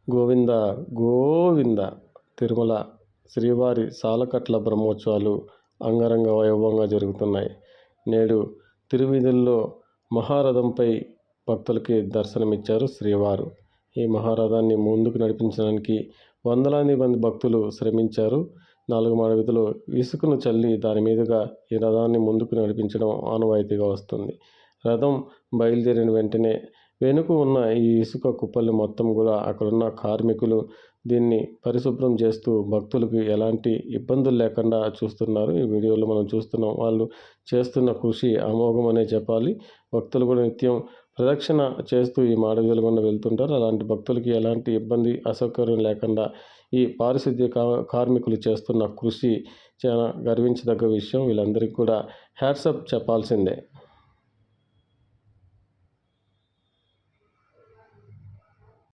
గోవింద గోవింద. తిరుమల శ్రీవారి సాలకట్ల బ్రహ్మోత్సవాలు అంగరంగ వైభవంగా జరుగుతున్నాయి. నేడు తిరువీధుల్లో మహారథంపై భక్తులకి దర్శనమిచ్చారు శ్రీవారు. ఈ మహారథాన్ని ముందుకు నడిపించడానికి వందలాది మంది భక్తులు శ్రమించారు. 4 మాడ వీధిలో ఇసుకను చల్లి దాని మీదుగా ఈ రథాన్ని ముందుకు నడిపించడం ఆనవాయితీగా వస్తుంది. రథం బయలుదేరిన వెంటనే వెనుక ఉన్న ఈ ఇసుక కుప్పల్ని మొత్తం కూడా అక్కడున్న కార్మికులు దీన్ని పరిశుభ్రం చేస్తూ భక్తులకు ఎలాంటి ఇబ్బందులు లేకుండా చూస్తున్నారు. ఈ వీడియోలో మనం చూస్తున్నాం. వాళ్ళు చేస్తున్న కృషి అమోఘమనే చెప్పాలి. భక్తులు కూడా నిత్యం ప్రదక్షిణ చేస్తూ ఈ మాడవీధుల గుండా వెళ్తుంటారు. అలాంటి భక్తులకి ఎలాంటి ఇబ్బంది అసౌకర్యం లేకుండా ఈ పారిశుద్ధ్య కార్మికులు చేస్తున్న కృషి చాలా గర్వించదగ్గ విషయం. వీళ్ళందరికీ కూడా హ్యాట్సప్ చెప్పాల్సిందే.